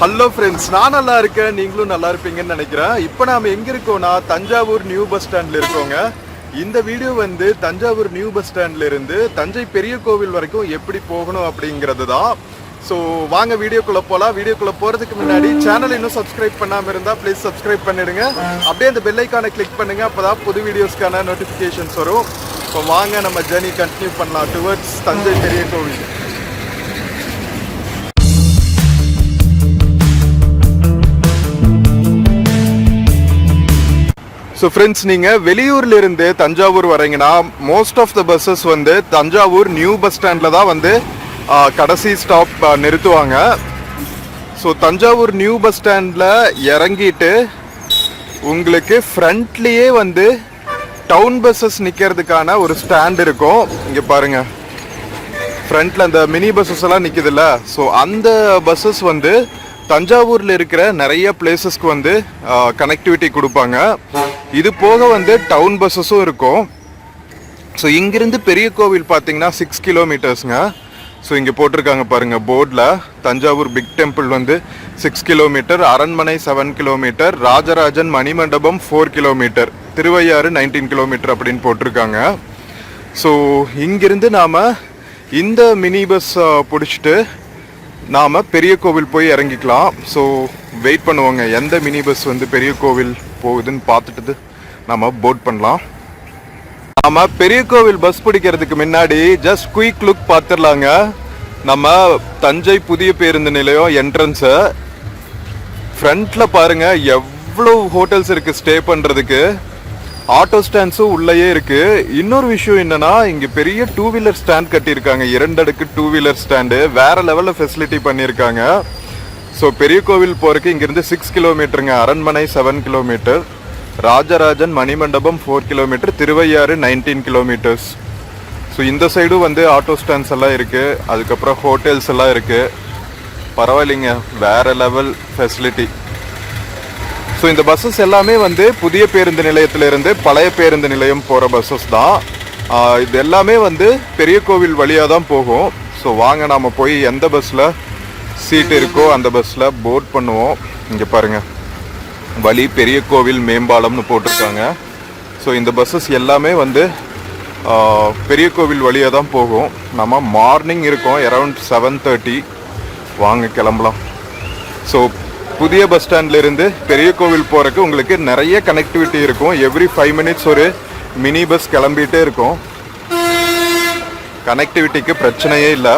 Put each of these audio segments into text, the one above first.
Hello friends, நான் நல்லா இருக்கேன், நீங்களும் நல்லா இருப்பீங்கன்னு நினைக்கிறேன். இப்போ நாம் எங்கே இருக்கோம்னா தஞ்சாவூர் நியூ பஸ் ஸ்டாண்டில் இருக்கோங்க. இந்த வீடியோ வந்து தஞ்சாவூர் நியூ பஸ் ஸ்டாண்ட்ல இருந்து தஞ்சை பெரிய கோவில் வரைக்கும் எப்படி போகணும் அப்படிங்கிறது தான். ஸோ வாங்க வீடியோக்குள்ளே போகலாம். வீடியோக்குள்ளே போகிறதுக்கு முன்னாடி சேனல் இன்னும் சப்ஸ்கிரைப் பண்ணாமல் இருந்தால் ப்ளீஸ் சப்ஸ்கிரைப் பண்ணிடுங்க. அப்படியே அந்த பெல் ஐக்கானை கிளிக் பண்ணுங்கள், அப்போ தான் புது வீடியோஸ்க்கான நோட்டிஃபிகேஷன்ஸ் வரும். இப்போ வாங்க நம்ம ஜர்னி கண்டினியூ பண்ணலாம் டுவர்ட்ஸ் தஞ்சை பெரிய கோவில். ஸோ ஃப்ரெண்ட்ஸ், நீங்கள் வெளியூர்லேருந்து தஞ்சாவூர் வரீங்கன்னா மோஸ்ட் ஆஃப் த பஸ்ஸஸ் வந்து தஞ்சாவூர் நியூ பஸ் ஸ்டாண்டில் தான் வந்து கடைசி ஸ்டாப் நிறுத்துவாங்க. ஸோ தஞ்சாவூர் நியூ பஸ் ஸ்டாண்டில் இறங்கிட்டு உங்களுக்கு ஃப்ரண்ட்லேயே வந்து டவுன் பஸ்ஸஸ் நிற்கிறதுக்கான ஒரு ஸ்டாண்ட் இருக்கும். இங்கே பாருங்கள், ஃப்ரண்ட்டில் அந்த மினி பஸ்ஸஸ் எல்லாம் நிற்கிதுல்ல. ஸோ அந்த பஸ்ஸஸ் வந்து தஞ்சாவூரில் இருக்கிற நிறைய பிளேசஸ்க்கு வந்து கனெக்டிவிட்டி கொடுப்பாங்க. இது போக வந்து டவுன் பஸ்ஸஸும் இருக்கும். ஸோ இங்கிருந்து பெரிய கோவில் பார்த்தீங்கன்னா 6 கிலோமீட்டர்ஸுங்க. ஸோ இங்கே போட்டிருக்காங்க பாருங்கள் போர்டில், தஞ்சாவூர் பிக் டெம்பிள் வந்து 6 கிலோமீட்டர், அரண்மனை 7 கிலோமீட்டர், ராஜராஜன் மணிமண்டபம் 4 கிலோமீட்டர், திருவையாறு 19 கிலோமீட்டர் அப்படின்னு போட்டிருக்காங்க. ஸோ இங்கிருந்து நாம் இந்த மினி பஸ் பிடிச்சிட்டு நாம் பெரிய கோவில் போய் இறங்கிக்கலாம். ஸோ வெயிட் பண்ணுவோங்க, எந்த மினி பஸ் வந்து பெரிய கோவில் போகுதுன்னு பார்த்துட்டு நம்ம போட் பண்ணலாம். நம்ம பெரிய கோவில் பஸ் பிடிக்கிறதுக்கு முன்னாடி ஜஸ்ட் குயிக் லுக் பார்த்துடலாங்க. நம்ம தஞ்சை புதிய பேருந்து நிலையம் என்ட்ரன்ஸை ஃப்ரண்ட்டில் பாருங்கள், எவ்வளோ ஹோட்டல்ஸ் இருக்குது ஸ்டே பண்ணுறதுக்கு. ஆட்டோ ஸ்டாண்ட்ஸும் உள்ளேயே இருக்குது. இன்னொரு விஷயம் என்னென்னா, இங்கே பெரிய 2 வீலர் ஸ்டாண்ட் கட்டியிருக்காங்க. 2 அடுக்கு 2 வீலர் ஸ்டாண்டு வேறு லெவலில் ஃபெசிலிட்டி பண்ணியிருக்காங்க. ஸோ பெரிய கோவில் போகிறதுக்கு இங்கேருந்து 6 கிலோமீட்டருங்க, அரண்மனை 7 கிலோமீட்டர், ராஜராஜன் மணிமண்டபம் 4 கிலோமீட்டர், திருவையாறு 19 கிலோமீட்டர்ஸ். ஸோ இந்த சைடும் வந்து ஆட்டோ ஸ்டாண்ட்ஸ் எல்லாம் இருக்குது, அதுக்கப்புறம் ஹோட்டல்ஸ் எல்லாம் இருக்குது. பரவாயில்லைங்க, வேறு லெவல் ஃபெசிலிட்டி. ஸோ இந்த பஸ்ஸஸ் எல்லாமே வந்து புதிய பேருந்து நிலையத்திலிருந்து பழைய பேருந்து நிலையம் போகிற பஸ்ஸஸ் தான். இது எல்லாமே வந்து பெரிய கோவில் வழியாக தான் போகும். ஸோ வாங்க நாம் போய் எந்த பஸ்ஸில் சீட் இருக்கோ அந்த பஸ்ஸில் போர்ட் பண்ணுவோம். இங்கே பாருங்கள், வழி பெரிய கோவில் மேம்பாலம்னு போட்டிருக்காங்க. ஸோ இந்த பஸ்ஸஸ் எல்லாமே வந்து பெரிய கோவில் வழியாக தான் போகும். நம்ம மார்னிங் இருக்கோம் அரவுண்ட் 7:30. வாங்க கிளம்பலாம். ஸோ புதிய பஸ் ஸ்டாண்ட்லேருந்து பெரிய கோவில் போகிறதுக்கு உங்களுக்கு நிறைய கனெக்டிவிட்டி இருக்கும். எவ்ரி 5 மினிட்ஸ் ஒரு மினி பஸ் கிளம்பிகிட்டே இருக்கும். கனெக்டிவிட்டிக்கு பிரச்சனையே இல்லை.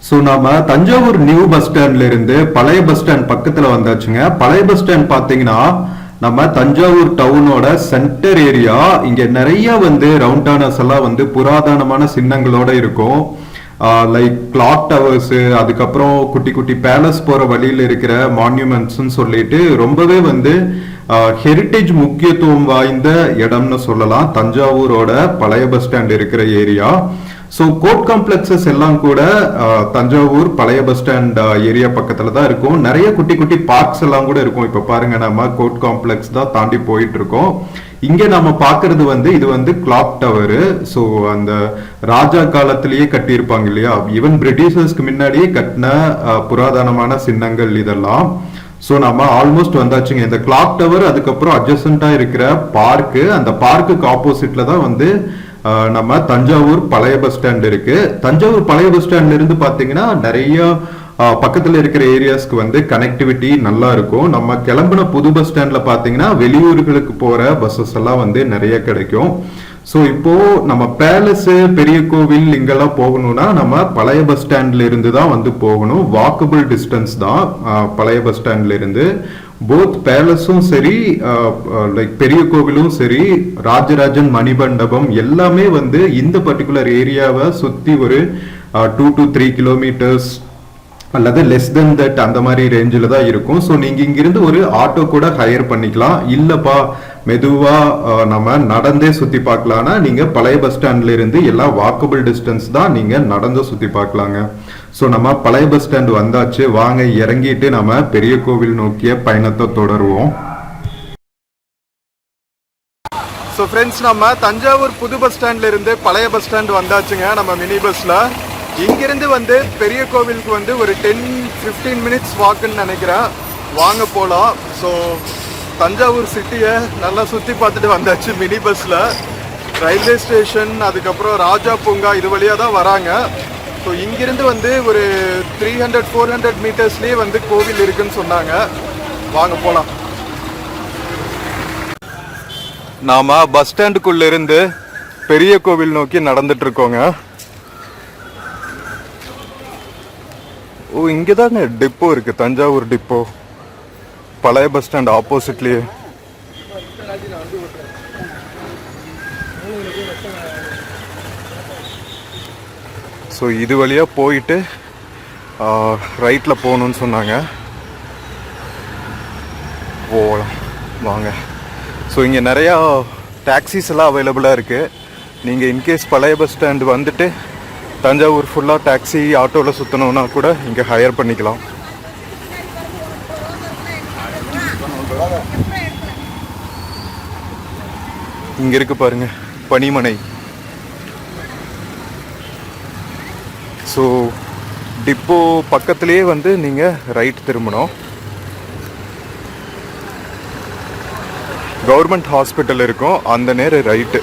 ஸோ நாம தஞ்சாவூர் நியூ பஸ் ஸ்டாண்ட்ல இருந்து பழைய பஸ் ஸ்டாண்ட் பக்கத்துல வந்தாச்சுங்க. பழைய பஸ் ஸ்டாண்ட் பாத்தீங்கன்னா நம்ம தஞ்சாவூர் டவுனோட சென்டர் ஏரியா. இங்க நிறைய வந்து ரவுண்டானஸ் எல்லாம் வந்து புராதனமான சின்னங்களோட இருக்கும். லைக் கிளாக் டவர்ஸ், அதுக்கப்புறம் குட்டி குட்டி பேலஸ் போற வழியில இருக்கிற மான்யூமெண்ட்ஸ்ன்னு சொல்லிட்டு ரொம்பவே வந்து ஹெரிட்டேஜ் முக்கியத்துவம் வாய்ந்த இடம்னு சொல்லலாம் தஞ்சாவூரோட பழைய பஸ் ஸ்டாண்ட் இருக்கிற ஏரியா. ஸோ கோர்ட் காம்ப்ளெக்ஸஸ் எல்லாம் கூட தஞ்சாவூர் பழைய பஸ் ஸ்டாண்ட் ஏரியா பக்கத்துல தான் இருக்கும். நிறைய குட்டி குட்டி பார்க்ஸ் எல்லாம் கூட இருக்கும். இப்ப பாருங்க, நம்ம கோர்ட் காம்ப்ளெக்ஸ் தான் தாண்டி போயிட்டு இருக்கோம். இங்க நம்ம பாக்குறது வந்து இது வந்து கிளாக் டவர். ஸோ அந்த ராஜா காலத்திலேயே கட்டியிருப்பாங்க இல்லையா, ஈவன் பிரிட்டிஷர்ஸ்க்கு முன்னாடியே கட்டின புராதனமான சின்னங்கள் இதெல்லாம். ஸோ நம்ம ஆல்மோஸ்ட் வந்தாச்சுங்க. இந்த கிளாக் டவர் அதுக்கப்புறம் அட்ஜசண்டா இருக்கிற பார்க்கு, அந்த பார்க்குக்கு ஆப்போசிட்ல தான் வந்து நம்ம தஞ்சாவூர் பழைய பஸ் ஸ்டாண்ட் இருக்கு. தஞ்சாவூர் பழைய பஸ் ஸ்டாண்ட்ல இருந்து பாத்தீங்கன்னா நிறைய பக்கத்துல இருக்கிற ஏரியாஸ்க்கு வந்து கனெக்டிவிட்டி நல்லா இருக்கும். நம்ம கிளம்பின புது பஸ் ஸ்டாண்ட்ல பாத்தீங்கன்னா வெளியூர்களுக்கு போற பஸ்ஸஸ் எல்லாம் வந்து நிறைய கிடைக்கும். ஸோ இப்போ நம்ம பேலஸ், பெரிய கோவில் இங்கெல்லாம் போகணும்னா நம்ம பழைய பஸ் ஸ்டாண்ட்ல இருந்து தான் வந்து போகணும். வாக்கபிள் டிஸ்டன்ஸ் தான் பழைய பஸ் ஸ்டாண்ட்ல இருந்து. போத் பேலஸும் சரி, லைக் பெரிய கோவிலும் சரி, ராஜராஜன் மணிமண்டபம் எல்லாமே வந்து இந்த பர்டிகுலர் ஏரியாவை சுத்தி ஒரு 2 to 3 கிலோமீட்டர்ஸ் அல்லது லெஸ் தென் தட் அந்த மாதிரி ரேஞ்சில் தான் இருக்கும். ஸோ நீங்க இங்கிருந்து ஒரு ஆட்டோ கூட ஹையர் பண்ணிக்கலாம். இல்லப்பா மெதுவா நம்ம நடந்தே சுத்தி பார்க்கலாம்னா நீங்க பழைய பஸ் ஸ்டாண்ட்ல இருந்து எல்லாம் வாக்கபிள் டிஸ்டன்ஸ் தான், நீங்க நடந்து சுத்தி பார்க்கலாங்க. ஸோ நம்ம பழைய பஸ் ஸ்டாண்ட் வந்தாச்சு. வாங்க இறங்கிட்டு நம்ம பெரிய கோவில் நோக்கிய பயணத்தை தொடருவோம். ஸோ ஃப்ரெண்ட்ஸ், நம்ம தஞ்சாவூர் புது பஸ் ஸ்டாண்ட்ல இருந்து பழைய பஸ் ஸ்டாண்ட் வந்தாச்சுங்க. நம்ம மினி பஸ்ல இங்கிருந்து வந்து பெரிய கோவிலுக்கு வந்து ஒரு 10-15 மினிட்ஸ் வாக்குன்னு நினைக்கிறேன். வாங்க போகலாம். ஸோ தஞ்சாவூர் சிட்டியை நல்லா சுற்றி பார்த்துட்டு வந்தாச்சு மினி பஸ்ஸில். ரயில்வே ஸ்டேஷன், அதுக்கப்புறம் ராஜா பூங்கா இது வழியாக தான் வராங்க. ஸோ இங்கிருந்து வந்து ஒரு 300-400 மீட்டர்ஸ்லேயே வந்து கோவில் இருக்குன்னு சொன்னாங்க. வாங்க போகலாம். நாம் பஸ் ஸ்டாண்டுக்குள்ளே இருந்து பெரிய கோவில் நோக்கி நடந்துட்டு இருக்கோங்க. ஓ, இங்கே தாங்க டிப்போ இருக்குது, தஞ்சாவூர் டிப்போ, பழைய பஸ் ஸ்டாண்ட் ஆப்போசிட்லேயே. ஸோ இது வழியாக போயிட்டு ரைட்டில் போகணுன்னு சொன்னாங்க. போகலாம் வாங்க. ஸோ இங்கே நிறையா டாக்ஸிஸ் எல்லாம் அவைலபிளாக இருக்குது. நீங்கள் இன்கேஸ் பழைய பஸ் ஸ்டாண்டு வந்துட்டு தஞ்சாவூர் ஃபுல்லாக டாக்ஸி ஆட்டோவில் சுற்றணுன்னா கூட இங்கே ஹையர் பண்ணிக்கலாம். இங்கே இருக்கு பாருங்க பனிமனை. ஸோ டிப்போ பக்கத்துலேயே வந்து நீங்கள் ரைட் திரும்பணும். கவர்மெண்ட் ஹாஸ்பிட்டல் இருக்கும், அந்த நேரம் ரைட்டு.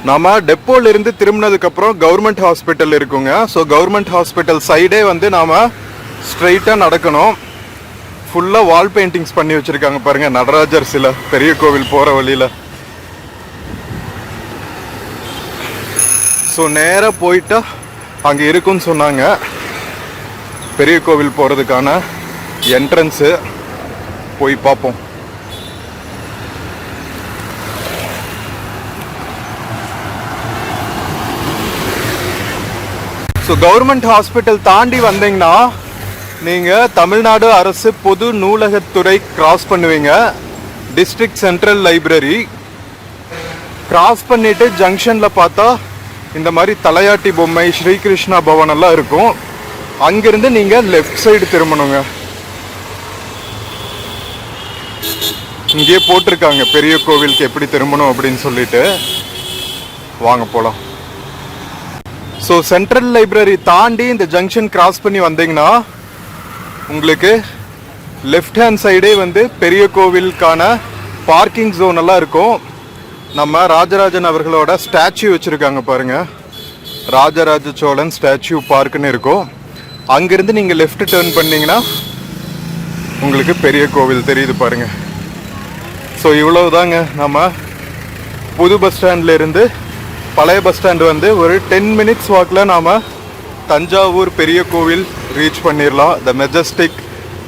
நம்ம டெப்போல இருந்து திரும்பினதுக்கப்புறம் கவர்மெண்ட் ஹாஸ்பிட்டல் இருக்குங்க. ஸோ கவர்மெண்ட் ஹாஸ்பிட்டல் சைடே வந்து நாம் ஸ்ட்ரெயிட்டாக நடக்கணும். ஃபுல்லாக வால் பெயிண்டிங்ஸ் பண்ணி வச்சுருக்காங்க பாருங்கள், நடராஜர் சிலை பெரிய கோவில் போகிற வழியில். ஸோ நேராக போயிட்டா அங்கே இருக்குன்னு சொன்னாங்க பெரிய கோவில் போகிறதுக்கான என்ட்ரன்ஸு. போய் பார்ப்போம். ஸோ கவர்மெண்ட் ஹாஸ்பிட்டல் தாண்டி வந்தீங்கன்னா நீங்கள் தமிழ்நாடு அரசு பொது நூலகத்துறை கிராஸ் பண்ணுவீங்க. டிஸ்ட்ரிக்ட் சென்ட்ரல் லைப்ரரி கிராஸ் பண்ணிட்டு ஜங்ஷனில் பார்த்தா இந்த மாதிரி தலையாட்டி பொம்மை, ஸ்ரீகிருஷ்ணா பவன் எல்லாம் இருக்கும். அங்கிருந்து நீங்கள் லெஃப்ட் சைடு திரும்பணுங்க. இங்கேயே போட்டிருக்காங்க பெரிய கோவிலுக்கு எப்படி திரும்பணும் அப்படின்னு சொல்லிட்டு. வாங்க போகலாம். ஸோ சென்ட்ரல் லைப்ரரி தாண்டி இந்த ஜங்ஷன் கிராஸ் பண்ணி வந்தீங்கன்னா உங்களுக்கு லெஃப்ட் ஹேண்ட் சைடே வந்து பெரிய கோவிலுக்கான பார்க்கிங் ஜோன் எல்லாம் இருக்கும். நம்ம ராஜராஜன் அவர்களோட ஸ்டாச்சு வச்சுருக்காங்க பாருங்க, ராஜராஜ சோழன் ஸ்டாச்சு பார்க்குன்னு இருக்கும். அங்கேருந்து நீங்கள் லெஃப்ட் டேர்ன் பண்ணிங்கன்னா உங்களுக்கு பெரிய கோவில் தெரியுது பாருங்க. ஸோ இவ்வளவுதாங்க நம்ம புது பஸ் ஸ்டாண்ட்ல இருந்து பழைய பஸ் ஸ்டாண்டு வந்து ஒரு 10 மினிட்ஸ் வாக்கில் நாம் தஞ்சாவூர் பெரிய கோவில் ரீச் பண்ணிடலாம். த மெஜஸ்டிக்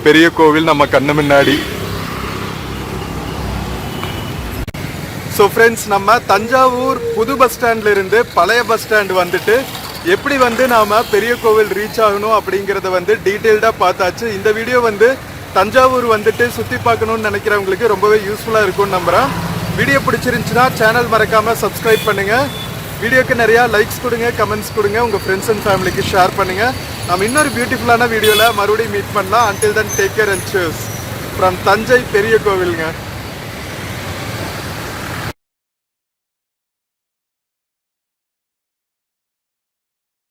பெரிய கோவில் நம்ம கண்ணு முன்னாடி. ஸோ ஃப்ரெண்ட்ஸ், நம்ம தஞ்சாவூர் புது பஸ் ஸ்டாண்ட்ல இருந்து பழைய பஸ் ஸ்டாண்டு வந்துட்டு எப்படி வந்து நாம் பெரிய கோவில் ரீச் ஆகணும் அப்படிங்கிறத வந்து டீட்டெயில்டாக பார்த்தாச்சு. இந்த வீடியோ வந்து தஞ்சாவூர் வந்துட்டு சுற்றி பார்க்கணுன்னு நினைக்கிறவங்களுக்கு ரொம்பவே யூஸ்ஃபுல்லாக இருக்கும்னு நம்புகிறேன். வீடியோ பிடிச்சிருந்துச்சுன்னா சேனல் மறக்காமல் சப்ஸ்கிரைப் பண்ணுங்கள். வீடியோக்கு நிறையா லைக்ஸ் கொடுங்க, கமெண்ட்ஸ் கொடுங்க, உங்கள் ஃப்ரெண்ட்ஸ் அண்ட் ஃபேமிலிக்கு ஷேர் பண்ணுங்கள். நம்ம இன்னொரு பியூட்டிஃபுல்லான வீடியோவில் மறுபடியும் மீட் பண்ணலாம். Until then take care and cheers from Thanjai பெரிய கோவிலுங்க.